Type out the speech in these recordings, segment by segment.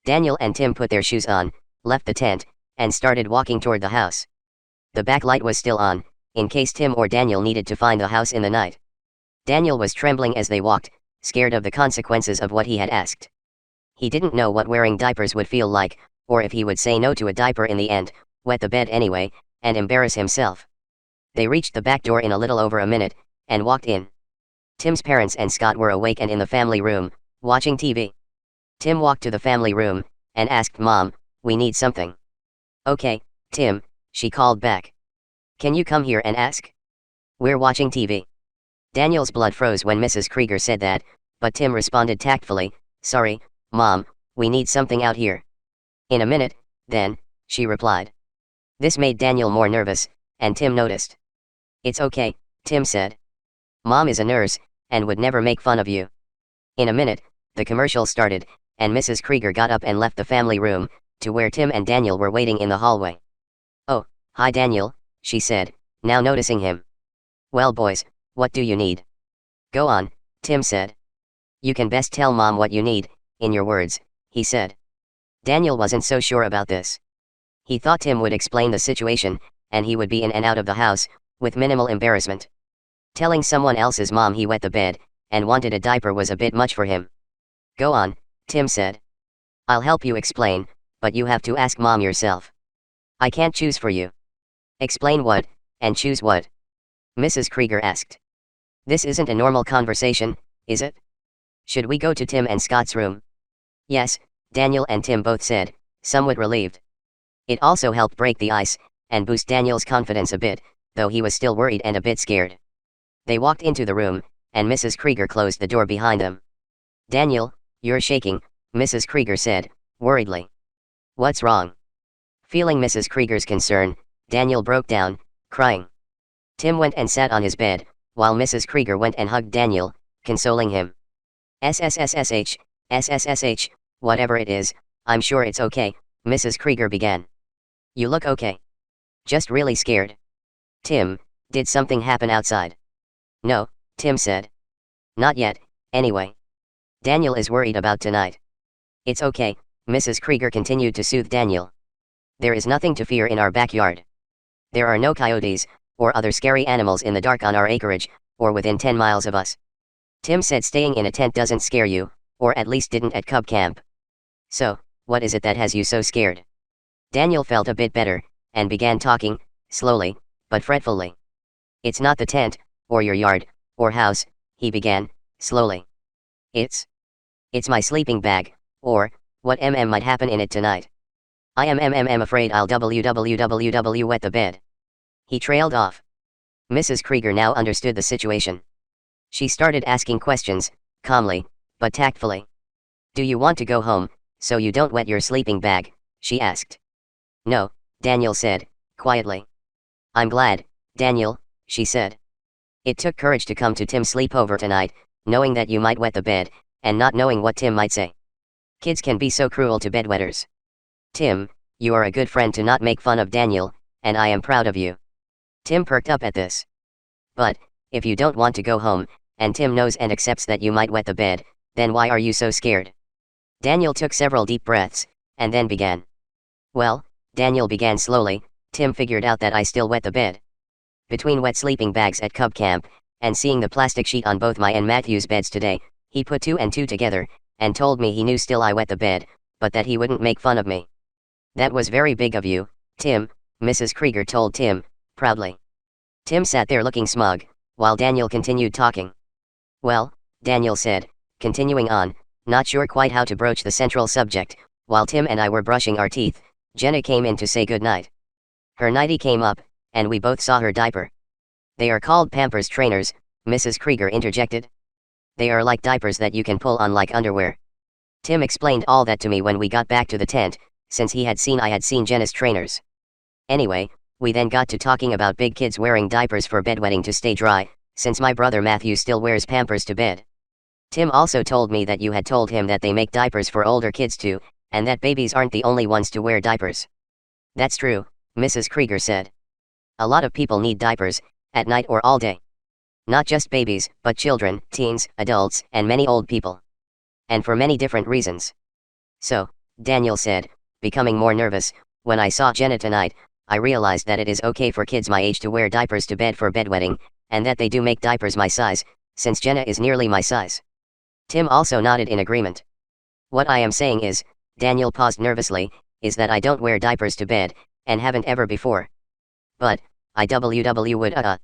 Daniel and Tim put their shoes on, left the tent, and started walking toward the house. The back light was still on, in case Tim or Daniel needed to find the house in the night. Daniel was trembling as they walked, scared of the consequences of what he had asked. He didn't know what wearing diapers would feel like, or if he would say no to a diaper in the end, wet the bed anyway, and embarrass himself. They reached the back door in a little over a minute, and walked in. Tim's parents and Scott were awake and in the family room, watching TV. Tim walked to the family room, and asked Mom, "We need something." "Okay, Tim," she called back. "Can you come here and ask? We're watching TV." Daniel's blood froze when Mrs. Krieger said that, but Tim responded tactfully, "Sorry, Mom, we need something out here." "In a minute, then," she replied. This made Daniel more nervous, and Tim noticed. "It's okay," Tim said. "Mom is a nurse, and would never make fun of you." In a minute, the commercial started, and Mrs. Krieger got up and left the family room, to where Tim and Daniel were waiting in the hallway. "Oh, hi Daniel," she said, now noticing him. "Well boys, what do you need?" "Go on," Tim said. "You can best tell Mom what you need, in your words," he said. Daniel wasn't so sure about this. He thought Tim would explain the situation, and he would be in and out of the house, with minimal embarrassment. Telling someone else's mom he wet the bed, and wanted a diaper was a bit much for him. "Go on," Tim said. "I'll help you explain, but you have to ask Mom yourself. I can't choose for you." "Explain what, and choose what?" Mrs. Krieger asked. "This isn't a normal conversation, is it? Should we go to Tim and Scott's room?" "Yes," Daniel and Tim both said, somewhat relieved. It also helped break the ice, and boost Daniel's confidence a bit, though he was still worried and a bit scared. They walked into the room, and Mrs. Krieger closed the door behind them. "Daniel, you're shaking," Mrs. Krieger said, worriedly. "What's wrong?" Feeling Mrs. Krieger's concern, Daniel broke down, crying. Tim went and sat on his bed, while Mrs. Krieger went and hugged Daniel, consoling him. SSSH, whatever it is, I'm sure it's okay," Mrs. Krieger began. "You look okay. Just really scared." "Tim, did something happen outside?" "No," Tim said. "Not yet, anyway. Daniel is worried about tonight." "It's okay," Mrs. Krieger continued to soothe Daniel. "There is nothing to fear in our backyard. There are no coyotes, or other scary animals in the dark on our acreage, or within 10 miles of us." Tim said staying in a tent doesn't scare you, or at least didn't at Cub Camp. "So, what is it that has you so scared?" Daniel felt a bit better, and began talking, slowly, but fretfully. "It's not the tent, or your yard, or house," he began, slowly. It's my sleeping bag, or, what might happen in it tonight. I am afraid I'll wet the bed." He trailed off. Mrs. Krieger now understood the situation. She started asking questions, calmly, but tactfully. "Do you want to go home, so you don't wet your sleeping bag?" she asked. "No," Daniel said, quietly. "I'm glad, Daniel," she said. "It took courage to come to Tim's sleepover tonight, knowing that you might wet the bed, and not knowing what Tim might say. Kids can be so cruel to bedwetters. Tim, you are a good friend to not make fun of Daniel, and I am proud of you." Tim perked up at this. "But, if you don't want to go home, and Tim knows and accepts that you might wet the bed, then why are you so scared?" Daniel took several deep breaths, and then began. "Well," Daniel began slowly, "Tim figured out that I still wet the bed. Between wet sleeping bags at Cub Camp, and seeing the plastic sheet on both my and Matthew's beds today, he put 2 and 2 together, and told me he knew still I wet the bed, but that he wouldn't make fun of me." "That was very big of you, Tim," Mrs. Krieger told Tim, proudly. Tim sat there looking smug, while Daniel continued talking. "Well," Daniel said, continuing on, not sure quite how to broach the central subject, "while Tim and I were brushing our teeth, Jenna came in to say good night. Her nightie came up, and we both saw her diaper." "They are called Pampers trainers," Mrs. Krieger interjected. "They are like diapers that you can pull on like underwear." Tim explained all that to me when we got back to the tent, since I had seen Jenna's trainers. Anyway, we then got to talking about big kids wearing diapers for bedwetting to stay dry, since my brother Matthew still wears Pampers to bed. Tim also told me that you had told him that they make diapers for older kids too, and that babies aren't the only ones to wear diapers." "That's true," Mrs. Krieger said. "A lot of people need diapers, at night or all day. Not just babies, but children, teens, adults, and many old people. And for many different reasons." "So, Daniel said, becoming more nervous. When I saw Jenna tonight, I realized that it is okay for kids my age to wear diapers to bed for bedwetting, and that they do make diapers my size, since Jenna is nearly my size. Tim also nodded in agreement. What I am saying is, Daniel paused nervously, is that I don't wear diapers to bed, and haven't ever before. But, I would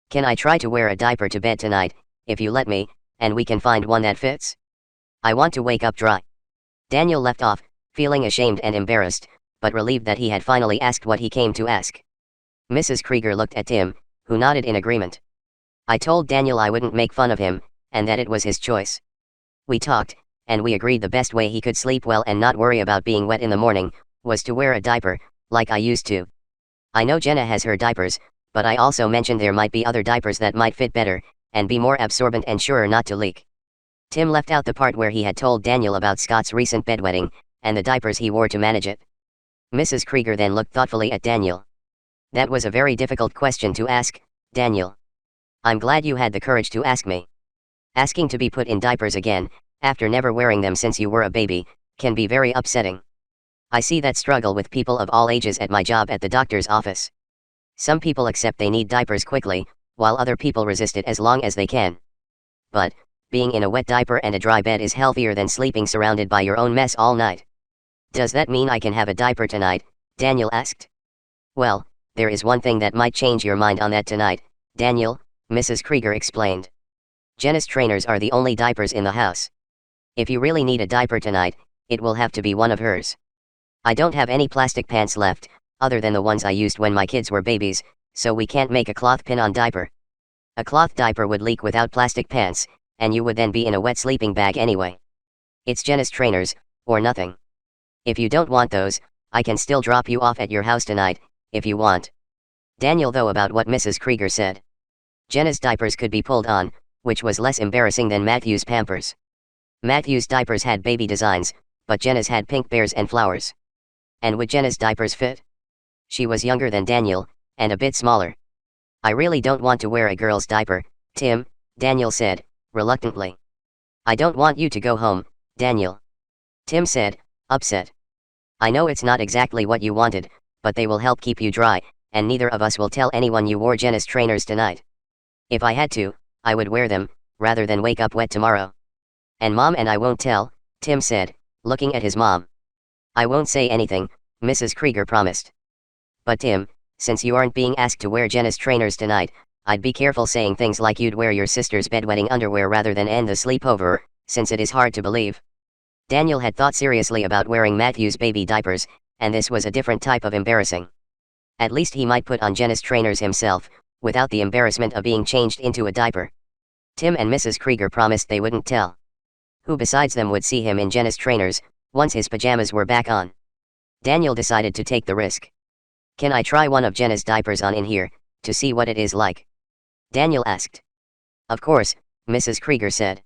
Can I try to wear a diaper to bed tonight, if you let me, and we can find one that fits? I want to wake up dry. Daniel left off, feeling ashamed and embarrassed, but relieved that he had finally asked what he came to ask. Mrs. Krieger looked at Tim, who nodded in agreement. I told Daniel I wouldn't make fun of him, and that it was his choice. We talked, and we agreed the best way he could sleep well and not worry about being wet in the morning, was to wear a diaper, like I used to. I know Jenna has her diapers, but I also mentioned there might be other diapers that might fit better, and be more absorbent and surer not to leak. Tim left out the part where he had told Daniel about Scott's recent bedwetting, and the diapers he wore to manage it. Mrs. Krieger then looked thoughtfully at Daniel. That was a very difficult question to ask, Daniel. I'm glad you had the courage to ask me. Asking to be put in diapers again, after never wearing them since you were a baby, can be very upsetting. I see that struggle with people of all ages at my job at the doctor's office. Some people accept they need diapers quickly, while other people resist it as long as they can. But, being in a wet diaper and a dry bed is healthier than sleeping surrounded by your own mess all night. Does that mean I can have a diaper tonight? Daniel asked. Well, there is one thing that might change your mind on that tonight, Daniel, Mrs. Krieger explained. Jenna's trainers are the only diapers in the house. If you really need a diaper tonight, it will have to be one of hers. I don't have any plastic pants left, other than the ones I used when my kids were babies, so we can't make a cloth pin-on diaper. A cloth diaper would leak without plastic pants, and you would then be in a wet sleeping bag anyway. It's Jenna's trainers, or nothing. If you don't want those, I can still drop you off at your house tonight, if you want. Daniel though about what Mrs. Krieger said. Jenna's diapers could be pulled on, which was less embarrassing than Matthew's Pampers. Matthew's diapers had baby designs, but Jenna's had pink bears and flowers. And would Jenna's diapers fit? She was younger than Daniel, and a bit smaller. I really don't want to wear a girl's diaper, Tim, Daniel said, reluctantly. I don't want you to go home, Daniel. Tim said, upset. I know it's not exactly what you wanted, but they will help keep you dry, and neither of us will tell anyone you wore Jenna's trainers tonight. If I had to, I would wear them, rather than wake up wet tomorrow. And Mom and I won't tell, Tim said, looking at his mom. I won't say anything, Mrs. Krieger promised. But Tim, since you aren't being asked to wear Jenna's trainers tonight, I'd be careful saying things like you'd wear your sister's bedwetting underwear rather than end the sleepover, since it is hard to believe. Daniel had thought seriously about wearing Matthew's baby diapers, and this was a different type of embarrassing. At least he might put on Jenna's trainers himself, without the embarrassment of being changed into a diaper. Tim and Mrs. Krieger promised they wouldn't tell. Who besides them would see him in Jenna's trainers, once his pajamas were back on? Daniel decided to take the risk. Can I try one of Jenna's diapers on in here, to see what it is like? Daniel asked. Of course, Mrs. Krieger said.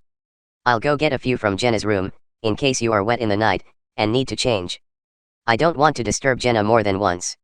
I'll go get a few from Jenna's room, in case you are wet in the night, and need to change. I don't want to disturb Jenna more than once.